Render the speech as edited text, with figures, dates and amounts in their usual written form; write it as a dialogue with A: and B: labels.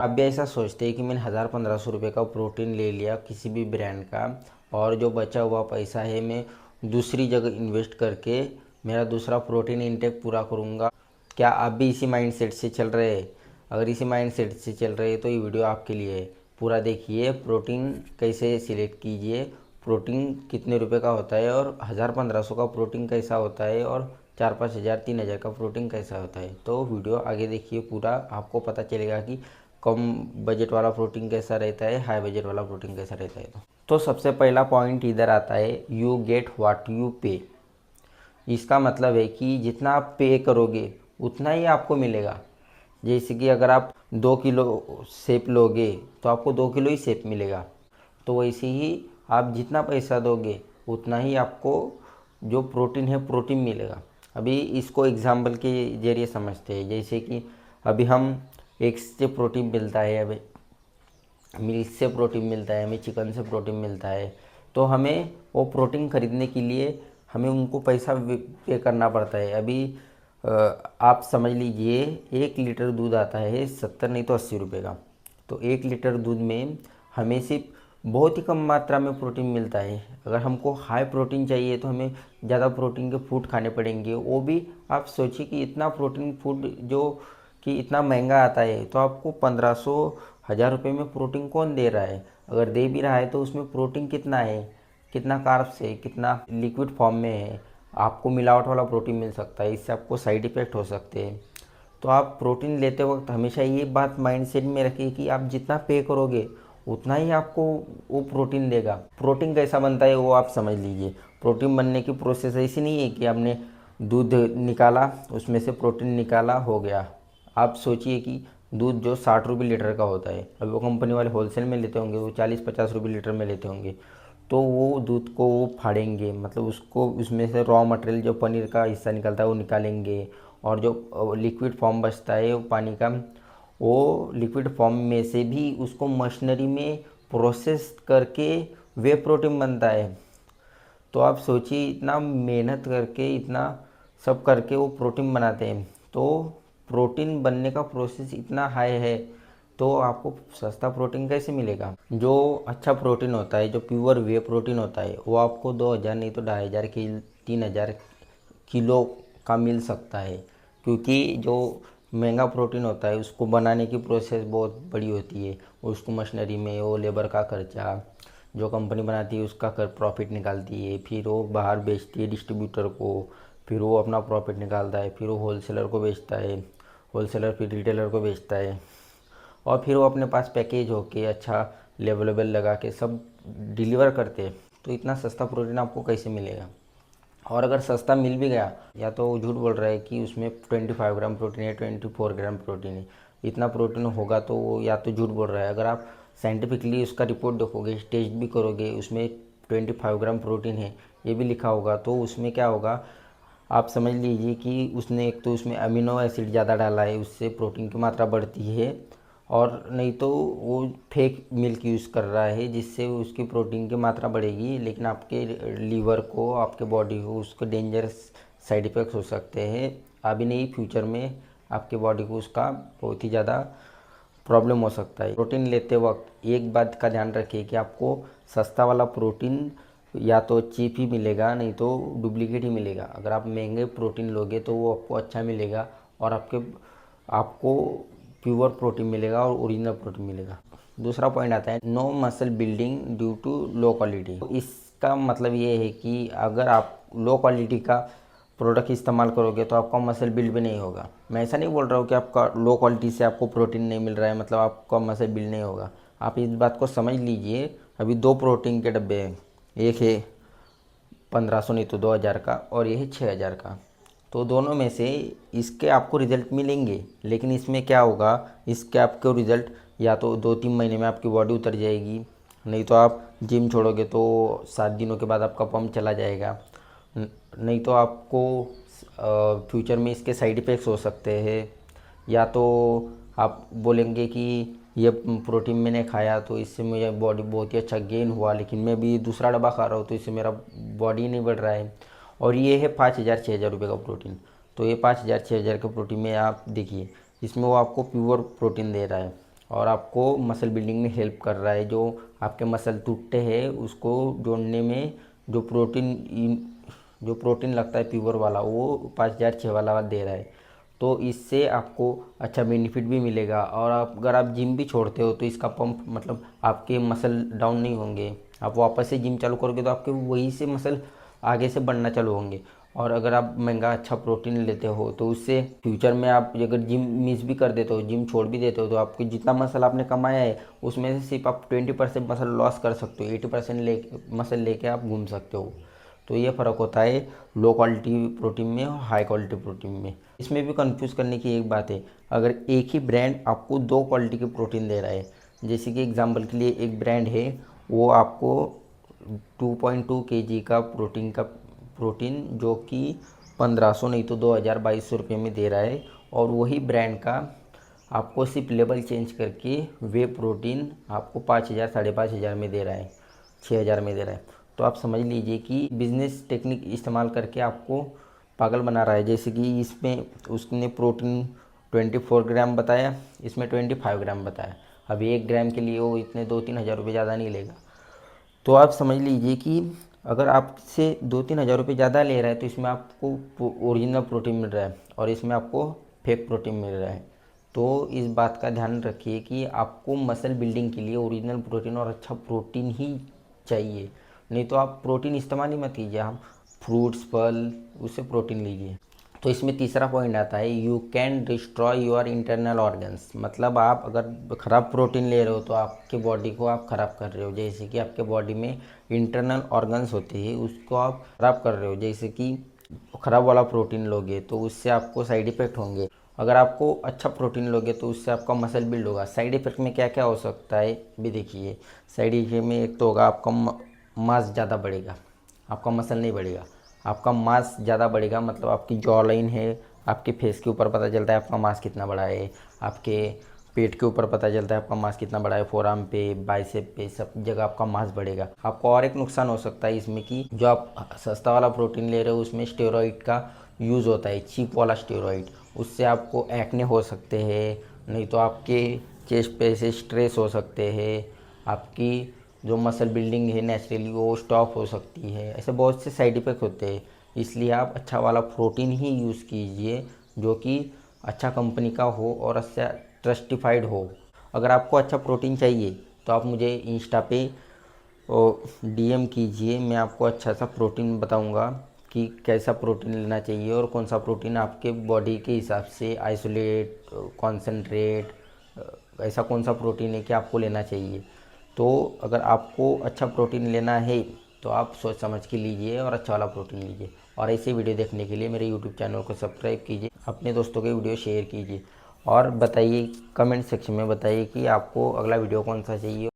A: आप भी ऐसा सोचते हैं कि मैंने 1000-1500 रुपये का प्रोटीन ले लिया किसी भी ब्रांड का, और जो बचा हुआ पैसा है मैं दूसरी जगह इन्वेस्ट करके मेरा दूसरा प्रोटीन इंटेक पूरा करूँगा। क्या आप भी इसी माइंडसेट से चल रहे हैं? अगर इसी माइंडसेट से चल रहे हैं तो ये वीडियो आपके लिए है। पूरा देखिए, प्रोटीन कैसे सिलेक्ट कीजिए, प्रोटीन कितने रुपए का होता है, और 1000-1500 का प्रोटीन कैसा होता है, और 4-5 हज़ार 3 हज़ार का प्रोटीन कैसा होता है। तो वीडियो आगे देखिए, पूरा आपको पता चलेगा कि कम बजट वाला प्रोटीन कैसा रहता है, हाई बजट वाला प्रोटीन कैसा रहता है। तो सबसे पहला पॉइंट इधर आता है, यू गेट व्हाट यू पे। इसका मतलब है कि जितना आप पे करोगे उतना ही आपको मिलेगा। जैसे कि अगर आप 2 किलो सेब लोगे तो आपको 2 किलो ही सेब मिलेगा। तो वैसे ही आप जितना पैसा दोगे उतना ही आपको जो प्रोटीन है प्रोटीन मिलेगा। अभी इसको एग्जाम्पल के जरिए समझते हैं। जैसे कि अभी हम एग्स से प्रोटीन मिलता है, अभी मिल्क से प्रोटीन मिलता है, हमें चिकन से प्रोटीन मिलता है। तो हमें वो प्रोटीन खरीदने के लिए हमें उनको पैसा पे करना पड़ता है। अभी आप समझ लीजिए 1 लीटर दूध आता है 70 नहीं तो 80 रुपये का। तो 1 लीटर दूध में हमें सिर्फ बहुत ही कम मात्रा में प्रोटीन मिलता है। अगर हमको हाई प्रोटीन चाहिए तो हमें ज़्यादा प्रोटीन के फूड खाने पड़ेंगे। वो भी आप सोचिए कि इतना प्रोटीन फूड जो कि इतना महंगा आता है, तो आपको 1500-1000 रुपये में प्रोटीन कौन दे रहा है? अगर दे भी रहा है तो उसमें प्रोटीन कितना है, कितना कार्ब्स है, कितना लिक्विड फॉर्म में है। आपको मिलावट वाला प्रोटीन मिल सकता है, इससे आपको साइड इफ़ेक्ट हो सकते हैं। तो आप प्रोटीन लेते वक्त हमेशा ये बात माइंडसेट में रखिए कि आप जितना पे करोगे उतना ही आपको वो प्रोटीन देगा। प्रोटीन कैसा बनता है वो आप समझ लीजिए। प्रोटीन बनने की प्रोसेस ऐसी नहीं है कि आपने दूध निकाला, उसमें से प्रोटीन निकाला, हो गया। आप सोचिए कि दूध जो 60 रुपये लीटर का होता है, अभी वो कंपनी वाले होलसेल में लेते होंगे, वो 40-50 रुपये लीटर में लेते होंगे। तो वो दूध को वो फाड़ेंगे, मतलब उसको उसमें से रॉ मटेरियल जो पनीर का हिस्सा निकलता है वो निकालेंगे, और जो लिक्विड फॉर्म बचता है वो पानी का, वो लिक्विड फॉर्म में से भी उसको मशीनरी में प्रोसेस करके वे प्रोटीन बनता है। तो आप सोचिए इतना मेहनत करके, इतना सब करके वो प्रोटीन बनाते हैं। तो प्रोटीन बनने का प्रोसेस इतना हाई है, तो आपको सस्ता प्रोटीन कैसे मिलेगा? जो अच्छा प्रोटीन होता है, जो प्योर वे प्रोटीन होता है, वो आपको 2000 नहीं तो 2500 की 3000 किलो का मिल सकता है। क्योंकि जो महंगा प्रोटीन होता है उसको बनाने की प्रोसेस बहुत बड़ी होती है। उसको मशीनरी में वो लेबर का खर्चा, जो कंपनी बनाती है उसका कर प्रॉफिट निकालती है, फिर वो बाहर बेचती है डिस्ट्रीब्यूटर को, फिर वो अपना प्रॉफिट निकालता है, फिर वो होलसेलर को बेचता है, होलसेलर फिर रिटेलर को बेचता है, और फिर वो अपने पास पैकेज होके अच्छा लेवल लगा के सब डिलीवर करते हैं। तो इतना सस्ता प्रोटीन आपको कैसे मिलेगा? और अगर सस्ता मिल भी गया, या तो वो झूठ बोल रहा है कि उसमें 25 ग्राम प्रोटीन है, 24 ग्राम प्रोटीन है। इतना प्रोटीन होगा तो वो या तो झूठ बोल रहा है। अगर आप साइंटिफिकली उसका रिपोर्ट देखोगे, टेस्ट भी करोगे, उसमें 25 ग्राम प्रोटीन है ये भी लिखा होगा, तो उसमें क्या होगा आप समझ लीजिए कि उसने एक तो उसमें अमीनो एसिड ज़्यादा डाला है, उससे प्रोटीन की मात्रा बढ़ती है, और नहीं तो वो फेक मिल्क यूज़ कर रहा है जिससे उसकी प्रोटीन की मात्रा बढ़ेगी, लेकिन आपके लीवर को, आपके बॉडी को उसके डेंजरस साइड इफ़ेक्ट्स हो सकते हैं। अभी नहीं, फ्यूचर में आपके बॉडी को उसका बहुत ही ज़्यादा प्रॉब्लम हो सकता है। प्रोटीन लेते वक्त एक बात का ध्यान रखिए कि आपको सस्ता वाला प्रोटीन या तो चीप ही मिलेगा, नहीं तो डुप्लीकेट ही मिलेगा। अगर आप महंगे प्रोटीन लोगे तो वो आपको अच्छा मिलेगा, और आपको प्योर प्रोटीन मिलेगा और ओरिजिनल प्रोटीन मिलेगा। दूसरा पॉइंट आता है, no muscle building due to low quality. इसका मतलब ये है कि अगर आप लो क्वालिटी का प्रोडक्ट इस्तेमाल करोगे तो आपका मसल बिल्ड भी नहीं होगा। मैं ऐसा नहीं बोल रहा हूँ कि आपका लो क्वालिटी से आपको प्रोटीन नहीं मिल रहा है मतलब आपका मसल बिल्ड नहीं होगा। आप इस बात को समझ लीजिए। अभी 2 प्रोटीन के डब्बे हैं, एक है 1500 नहीं तो 2000 का, और ये है 6000 का। तो दोनों में से इसके आपको रिज़ल्ट मिलेंगे, लेकिन इसमें क्या होगा, इसके आपको रिज़ल्ट या तो 2-3 महीने में आपकी बॉडी उतर जाएगी, नहीं तो आप जिम छोड़ोगे तो 7 दिनों के बाद आपका पंप चला जाएगा, नहीं तो आपको फ्यूचर में इसके साइड इफ़ेक्ट्स हो सकते हैं। या तो आप बोलेंगे कि ये प्रोटीन मैंने खाया तो इससे मुझे बॉडी बहुत ही अच्छा गेन हुआ, लेकिन मैं भी दूसरा डब्बा खा रहा हूँ तो इससे मेरा बॉडी नहीं बढ़ रहा है। और ये है 5000-6000 रुपये का प्रोटीन। तो ये 5000-6000 के प्रोटीन में आप देखिए, इसमें वो आपको प्योर प्रोटीन दे रहा है, और आपको मसल बिल्डिंग में हेल्प कर रहा है। जो आपके मसल टूटते हैं उसको जोड़ने में जो प्रोटीन लगता है प्योर वाला, वो 5006 वाला दे रहा है। तो इससे आपको अच्छा बेनिफिट भी मिलेगा। और आप अगर आप जिम भी छोड़ते हो तो इसका पंप मतलब आपके मसल डाउन नहीं होंगे। आप वापस से जिम चालू करोगे तो आपके वहीं से मसल आगे से बढ़ना चालू होंगे। और अगर आप महंगा अच्छा प्रोटीन लेते हो तो उससे फ्यूचर में आप अगर जिम मिस भी कर देते हो, जिम छोड़ भी देते हो, तो आपको जितना मसल आपने कमाया है उसमें से सिर्फ आप 20% मसल लॉस कर सकते हो। 80% ले मसल लेके आप घूम सकते हो। तो ये फ़र्क होता है लो क्वालिटी प्रोटीन में और हाई क्वालिटी प्रोटीन में। इसमें भी कंफ्यूज करने की एक बात है, अगर एक ही ब्रांड आपको दो क्वालिटी के प्रोटीन दे रहा है, जैसे कि एग्जांपल के लिए एक ब्रांड है वो आपको 2.2 केजी का प्रोटीन जो कि 1500 नहीं तो 2000-2200 रुपये में दे रहा है, और वही ब्रांड का आपको सिर्फ लेबल चेंज करके वे प्रोटीन आपको 5000 5,500 में दे रहा है, 6000 में दे रहा है। तो आप समझ लीजिए कि बिजनेस टेक्निक इस्तेमाल करके आपको पागल बना रहा है। जैसे कि इसमें उसने प्रोटीन 24 ग्राम बताया, इसमें 25 ग्राम बताया। अब 1 ग्राम के लिए वो इतने 2-3 हज़ार रुपये ज़्यादा नहीं लेगा। तो आप समझ लीजिए कि अगर आपसे 2-3 हज़ार रुपये ज़्यादा ले रहा है तो इसमें आपको ओरिजिनल प्रोटीन मिल रहा है और इसमें आपको फेक प्रोटीन मिल रहा है। तो इस बात का ध्यान रखिए कि आपको मसल बिल्डिंग के लिए ओरिजिनल प्रोटीन और अच्छा प्रोटीन ही चाहिए। नहीं तो आप प्रोटीन इस्तेमाल ही मत कीजिए, आप फ्रूट्स फल उससे प्रोटीन लीजिए। तो इसमें तीसरा पॉइंट आता है, you can destroy your internal organs. मतलब आप अगर ख़राब प्रोटीन ले रहे हो तो आपके बॉडी को आप ख़राब कर रहे हो। जैसे कि आपके बॉडी में इंटरनल ऑर्गन्स होते हैं उसको आप ख़राब कर रहे हो। जैसे कि ख़राब वाला प्रोटीन लोगे तो उससे आपको साइड इफ़ेक्ट होंगे। अगर आपको अच्छा प्रोटीन लोगे तो उससे आपका मसल बिल्ड होगा। साइड इफ़ेक्ट में क्या क्या हो सकता है भी देखिए। साइड इफ़ेक्ट में एक तो होगा आपका मास ज़्यादा बढ़ेगा, आपका मसल नहीं बढ़ेगा। आपका मास ज़्यादा बढ़ेगा मतलब आपकी जॉ लाइन है, आपके फेस के ऊपर पता चलता है आपका मास कितना बड़ा है, आपके पेट के ऊपर पता चलता है आपका मास कितना बड़ा है, फोरआर्म पे बाइसेप पे सब जगह आपका मास बढ़ेगा। आपको और एक नुकसान हो सकता है इसमें कि जो आप सस्ता वाला प्रोटीन ले रहे हो उसमें स्टेरॉइड का यूज़ होता है, चीप वाला स्टेरॉइड। उससे आपको एक्ने हो सकते हैं, नहीं तो आपके चेस्ट पे से स्ट्रेस हो सकते हैं, आपकी जो मसल बिल्डिंग है नेचुरली वो स्टॉप हो सकती है। ऐसे बहुत से साइड इफ़ेक्ट होते हैं। इसलिए आप अच्छा वाला प्रोटीन ही यूज़ कीजिए जो कि अच्छा कंपनी का हो और अच्छा ट्रस्टिफाइड हो। अगर आपको अच्छा प्रोटीन चाहिए तो आप मुझे इंस्टा पे डीएम कीजिए, मैं आपको अच्छा सा प्रोटीन बताऊंगा कि कैसा प्रोटीन लेना चाहिए और कौन सा प्रोटीन आपके बॉडी के हिसाब से आइसोलेट कॉन्सेंट्रेट ऐसा कौन सा प्रोटीन है कि आपको लेना चाहिए। तो अगर आपको अच्छा प्रोटीन लेना है तो आप सोच समझ के लीजिए और अच्छा वाला प्रोटीन लीजिए। और ऐसे वीडियो देखने के लिए मेरे यूट्यूब चैनल को सब्सक्राइब कीजिए, अपने दोस्तों के वीडियो शेयर कीजिए और बताइए कमेंट सेक्शन में बताइए कि आपको अगला वीडियो कौन सा चाहिए।